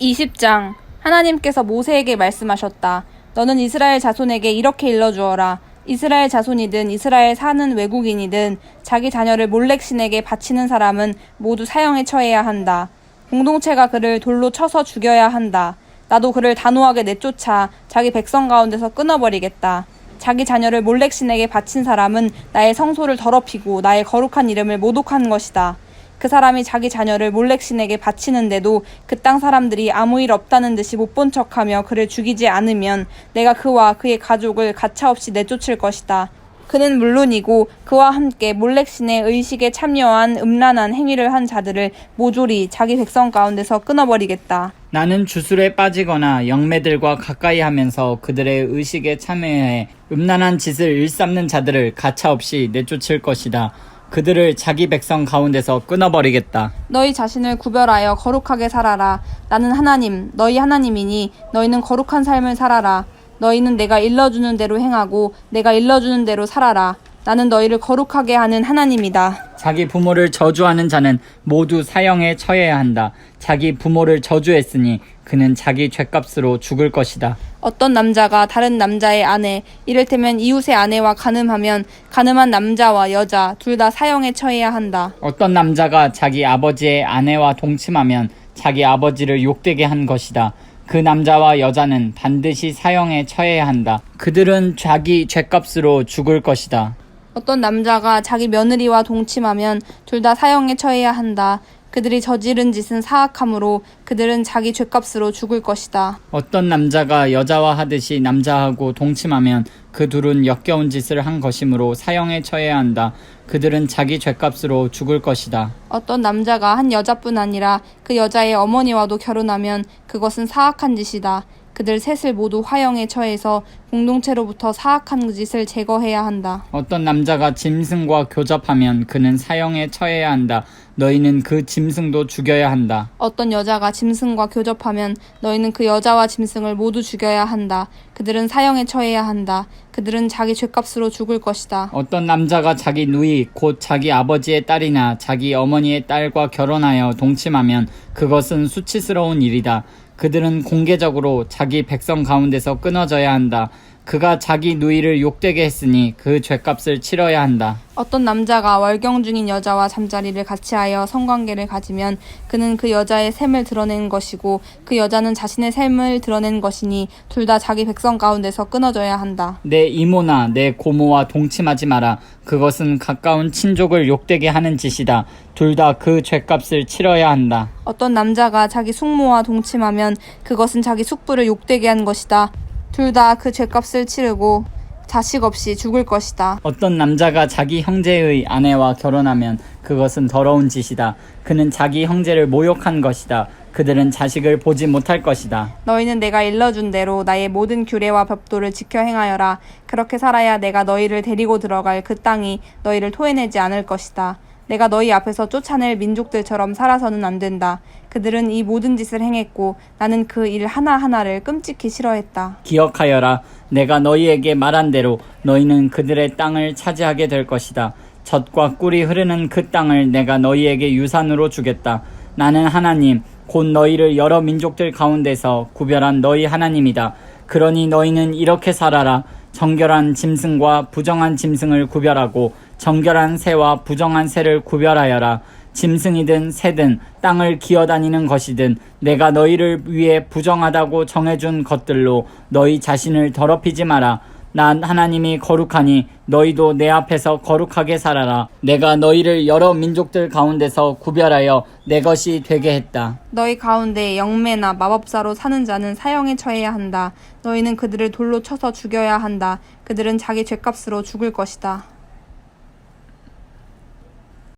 20장. 하나님께서 모세에게 말씀하셨다. 너는 이스라엘 자손에게 이렇게 일러주어라. 이스라엘 자손이든 이스라엘 사는 외국인이든 자기 자녀를 몰렉신에게 바치는 사람은 모두 사형에 처해야 한다. 공동체가 그를 돌로 쳐서 죽여야 한다. 나도 그를 단호하게 내쫓아 자기 백성 가운데서 끊어버리겠다. 자기 자녀를 몰렉신에게 바친 사람은 나의 성소를 더럽히고 나의 거룩한 이름을 모독한 것이다. 그 사람이 자기 자녀를 몰렉신에게 바치는데도 그 땅 사람들이 아무 일 없다는 듯이 못 본 척하며 그를 죽이지 않으면 내가 그와 그의 가족을 가차없이 내쫓을 것이다. 그는 물론이고 그와 함께 몰렉신의 의식에 참여한 음란한 행위를 한 자들을 모조리 자기 백성 가운데서 끊어버리겠다. 나는 주술에 빠지거나 영매들과 가까이 하면서 그들의 의식에 참여해 음란한 짓을 일삼는 자들을 가차없이 내쫓을 것이다. 그들을 자기 백성 가운데서 끊어버리겠다. 너희 자신을 구별하여 거룩하게 살아라. 나는 하나님, 너희 하나님이니 너희는 거룩한 삶을 살아라. 너희는 내가 일러주는 대로 행하고 내가 일러주는 대로 살아라. 나는 너희를 거룩하게 하는 하나님이다. 자기 부모를 저주하는 자는 모두 사형에 처해야 한다. 자기 부모를 저주했으니 그는 자기 죗값으로 죽을 것이다. 어떤 남자가 다른 남자의 아내, 이를테면 이웃의 아내와 간음하면 간음한 남자와 여자 둘 다 사형에 처해야 한다. 어떤 남자가 자기 아버지의 아내와 동침하면 자기 아버지를 욕되게 한 것이다. 그 남자와 여자는 반드시 사형에 처해야 한다. 그들은 자기 죗값으로 죽을 것이다. 어떤 남자가 자기 며느리와 동침하면 둘 다 사형에 처해야 한다. 그들이 저지른 짓은 사악함으로 그들은 자기 죗값으로 죽을 것이다. 어떤 남자가 여자와 하듯이 남자하고 동침하면 그 둘은 역겨운 짓을 한 것이므로 사형에 처해야 한다. 그들은 자기 죗값으로 죽을 것이다. 어떤 남자가 한 여자뿐 아니라 그 여자의 어머니와도 결혼하면 그것은 사악한 짓이다. 그들 셋을 모두 화형에 처해서 공동체로부터 사악한 짓을 제거해야 한다. 어떤 남자가 짐승과 교접하면 그는 사형에 처해야 한다. 너희는 그 짐승도 죽여야 한다. 어떤 여자가 짐승과 교접하면 너희는 그 여자와 짐승을 모두 죽여야 한다. 그들은 사형에 처해야 한다. 그들은 자기 죗값으로 죽을 것이다. 어떤 남자가 자기 누이 곧 자기 아버지의 딸이나 자기 어머니의 딸과 결혼하여 동침하면 그것은 수치스러운 일이다. 그들은 공개적으로 자기 백성 가운데서 끊어져야 한다. 그가 자기 누이를 욕되게 했으니 그 죗값을 치러야 한다. 어떤 남자가 월경 중인 여자와 잠자리를 같이하여 성관계를 가지면 그는 그 여자의 샘을 드러낸 것이고 그 여자는 자신의 샘을 드러낸 것이니 둘 다 자기 백성 가운데서 끊어져야 한다. 내 이모나 내 고모와 동침하지 마라. 그것은 가까운 친족을 욕되게 하는 짓이다. 둘 다 그 죗값을 치러야 한다. 어떤 남자가 자기 숙모와 동침하면 그것은 자기 숙부를 욕되게 한 것이다. 둘 다 그 죗값을 치르고 자식 없이 죽을 것이다. 어떤 남자가 자기 형제의 아내와 결혼하면 그것은 더러운 짓이다. 그는 자기 형제를 모욕한 것이다. 그들은 자식을 보지 못할 것이다. 너희는 내가 일러준 대로 나의 모든 규례와 법도를 지켜 행하여라. 그렇게 살아야 내가 너희를 데리고 들어갈 그 땅이 너희를 토해내지 않을 것이다. 내가 너희 앞에서 쫓아낼 민족들처럼 살아서는 안 된다. 그들은 이 모든 짓을 행했고 나는 그 일 하나하나를 끔찍히 싫어했다. 기억하여라. 내가 너희에게 말한 대로 너희는 그들의 땅을 차지하게 될 것이다. 젖과 꿀이 흐르는 그 땅을 내가 너희에게 유산으로 주겠다. 나는 하나님, 곧 너희를 여러 민족들 가운데서 구별한 너희 하나님이다. 그러니 너희는 이렇게 살아라. 정결한 짐승과 부정한 짐승을 구별하고 정결한 새와 부정한 새를 구별하여라. 짐승이든 새든 땅을 기어다니는 것이든 내가 너희를 위해 부정하다고 정해준 것들로 너희 자신을 더럽히지 마라. 난 하나님이 거룩하니 너희도 내 앞에서 거룩하게 살아라. 내가 너희를 여러 민족들 가운데서 구별하여 내 것이 되게 했다. 너희 가운데 영매나 마법사로 사는 자는 사형에 처해야 한다. 너희는 그들을 돌로 쳐서 죽여야 한다. 그들은 자기 죗값으로 죽을 것이다.